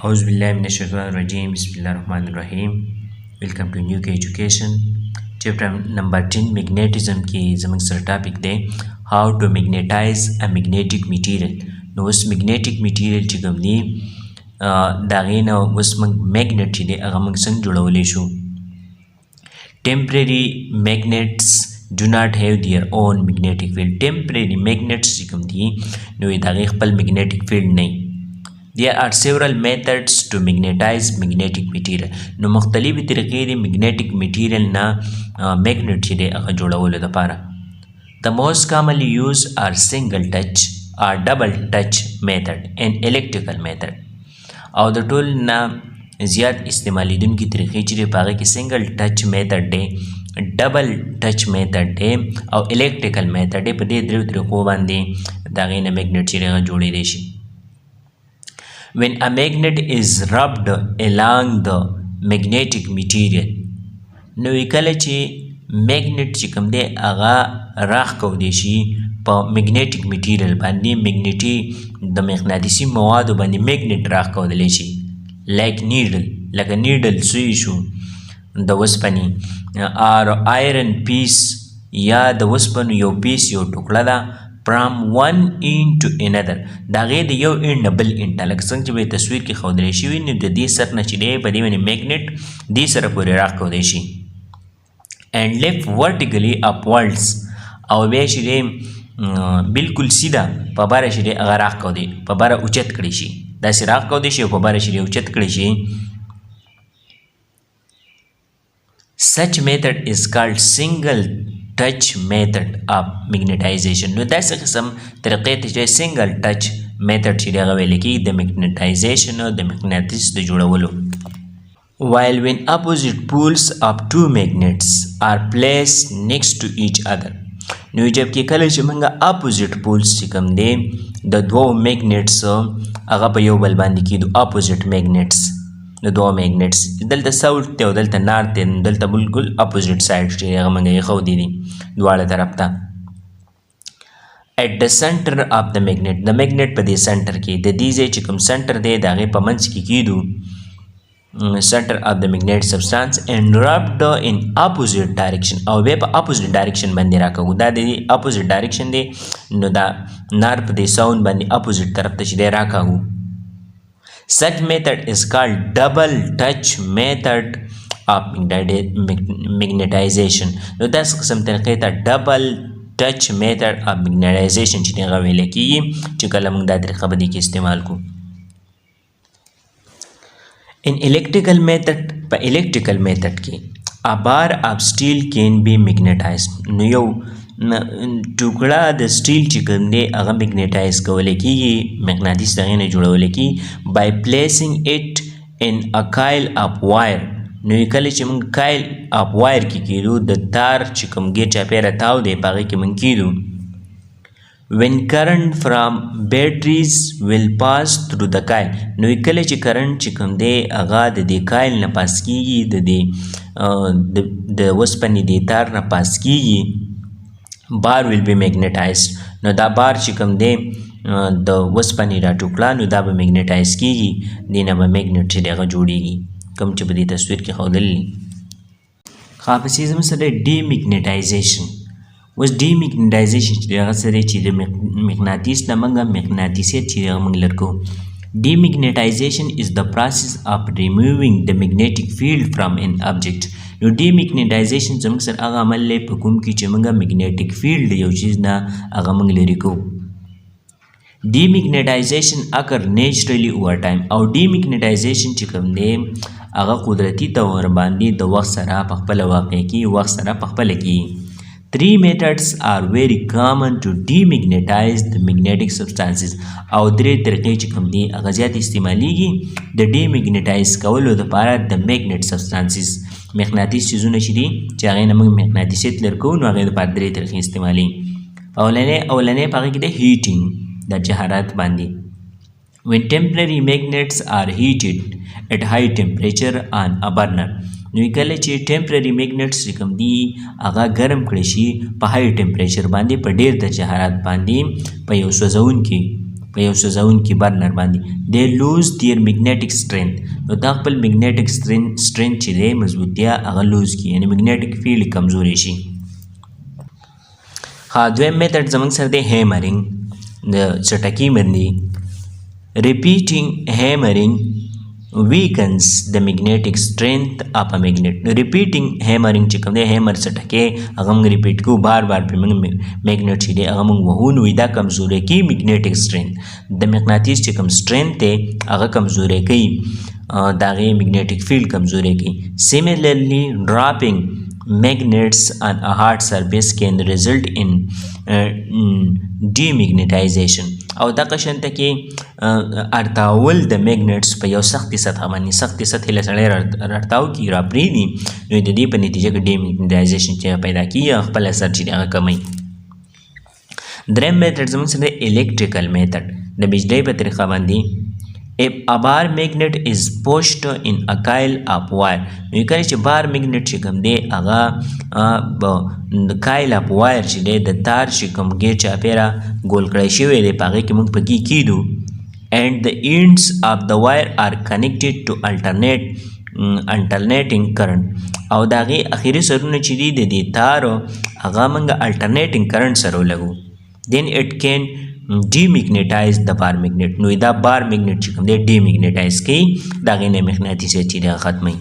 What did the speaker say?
Auzubillahiminash-shaytanir-rajim. Bismillahir-rahmanir-rahim. Welcome to New K Education. Chapter number 10 Magnetism की ज़मीन sir topic दे How to magnetize a magnetic material. नो उस magnetic material چې کوم دی دا غینه اوس موږ magnet چې دی هغه موږ څنګه جوړولی شو. Temporary magnets do not have their own magnetic field. Temporary magnets چې کوم دی نو دا غي خپل magnetic field نه. There are several methods to magnetize magnetic material. نو مختلفې طریقې دي magnetic material نه magnet چې دی هغه جوړولو دپاره. The most commonly used are single touch or double touch method and electrical method. او د ټول نه زیات استعمالیدونکي طریقې چې دی په هغه کې single touch method دی, double touch method دی او electrical method دی. په دې درېو طریقو باندې د هغې نه magnet چې دی هغه جوړېدی شي. When a magnet is rubbed along the magnetic material, نو کله چې magnet چې کوم دی هغه راښکودی شي په magnetic material باندې magnetic د مغناطیسي موادو باندې magnet راښکودلی شي like needle لکه needle سوی شو د وسپنې or iron piece یا د وسپنو یو پیس یو ټوکړه ده from one end to another. دا غیر د یو end نه بل end ته لکه څنګه چې به تصویر کې ښودلی شوي نو د دې سر نه چې دی په دې باندې magnet دې سره پورې راښکودی شي and left vertically upwards او بیا چې دی بلکل سیده په باره چې دی هغه راښکودی په باره اوچت کړی شي داسې راښکودی شي او په باره چې دی اوچت کړی شي. Such method is called single touch method of magnetization. نو داسې قسم طریقې ته چې single touch method چې دی هغه ویل کېږي د magnetization او د مقناطیس د جوړولو. While when opposite poles of two magnets are placed next to each other. نو جبکې کله چې موږ opposite poles چې کوم دی د دوو magnets هغه په یو بل باندې کېدو opposite magnets د دوو magnets دلته ساوث دی او دلته نارت دی دلته بلکل اپوزیټ سایډ چې هغه موږ یې ښودي دي دواړه طرف ته. At the center of the magnet د magnet په دې سنټر کې د دې ځای چې کوم سنټر دی د هغې په منځ کې کېدو center of the magnetic substance and rubbed in opposite direction او بیا په opposite direction باندې راکوو. دا د opposite direction دی نو دا نار په دې ساوند باندې opposite طرف ته چې دی راکوو. Such method is called double touch method of magnetization. نو داسې قسم طریقې ته double touch method of magnetization چې هغه ویل کېږي چې کله موږ دا طریقه په دې کې استعمال کوو. In electrical method په electrical method کې a bar of steel can be magnetized. نو یو ټوکړه د سټیل چې کوم دی هغه میګنیټایز کولی کېږي مقناطیس د هغې نه جوړولی کېږي by placing it in a coil of wire. نو کله چې موږ coil of wire کې کېدو د تار چې کوم ګیر چاپېره تاو دی په هغې کې موږ کېدو. When current from batteries will pass through the coil. نو کله چې کرنټ چې کوم دی هغه د دې coil نه پاس کېږي د وسپنې د تار نه پاس کېږي bar will be magnetized. نو دا بار چې کوم دی د وسپنې دا ټوکړه نو دا به میګنیټایز کېږي دې نه به میګنیټ چې دی هغه جوړېږي کوم چې په دې تصویر کې ښودلی. پسې زموږ سره دی ډیمیګنیټایزیشن. اوس ډیمیګنیټایزیشن چې دی هغه څه دی چې د مقناطیس نه موږ مقناطیسیت چې دی هغه موږ لرې کوو. Demagnetization is the process of removing the magnetic field from an object. نو ډیمیګنیټایزیشن زموږ سره هغه عمل دی په کوم کې چې موږ میګنیټیک فیلډ یو چیز نه هغه موږ لرې کوو. ډیمیګنیټایزیشن اکر نیچرلی اوور ټایم او ډیمیګنیټایزیشن چې کوم دی هغه قدرتي طور باندې د وخت سره په خپله واقع کېږي وخت سره په خپله کېږي. Three methods are very common to demagnetize the magnetic substances. او درې طریقې چې کوم دي هغه زیات استعمالیږي د ډیمیګنیټایز کولو دپاره د magnet substances مقناطیس چیزونه چې دي چې هغې نه موږ مقناطیسیت لرې کوو نو هغې دپاره درې طریقې استعمالي. اولنی په هغې کې د هیټینګ د چې حرارت باندې. When temporary magnets are heated at high temperature on a burner. نو کله چې ټمپرري میګنټس چې کوم دي هغه ګرم کړی شي په هاي ټمپریچر باندې په ډېر درجه حرارت باندې په یو سوځونکي په یو سوځونکي برنر باندې they lose their magnetic strength نو دا خپل magnetic strength چې دی مضبوطیا هغه لوز کی یعنی magnetic field کمزوري شي. ها دویم میتھډ زموږ سره دی هیمرینګ د چټکي باندې repeating hammering weakens the magnetic strength of a magnet. repeating hammering چې کوم دی hammer څټکې هغه موږ ریپیټ کوو بار بار پرې موږ میګنیټ چې دی هغه موږ وهو نو دا کمزوری کوي magnetic strength د مقناطیس چې کوم strength دی هغه کمزوری کوي د هغې magnetic field کمزوری کوي. similarly dropping magnets on a hard surface can result in demagnetization او دا قشنته کې ارتاول د میګنټس په یو سختي سطح باندې سختي سطح له سړی ارتاو کی را پریدي نو د دې په نتیجه کې ډیمیګنیټایزیشن چې پیدا کیږي خپل اثر چې هغه کمی. دریم میتھډ زموږ سره الیکټریکل میتھډ د بجلی په طریقه باندې if a bar magnet is pushed in a coil of wire نو کله چې بار میګنیټ چې کوم دی هغه د کایل اپ وایر چې دی د تار چې کوم ګیر چاپیره ګول کړی شوی دی په هغې کې موږ پکې کیدو and the ends of the wire are connected to alternating current او د هغې اخري سرونه چې دي د دې تارو هغه موږ alternating current سره ولګو then it can demagnetize the bar magnet نو دا بار میګنیټ چې کوم دی ډیمیګنیټایز کوي د هغې نه مقناطیس چې دی ختموي.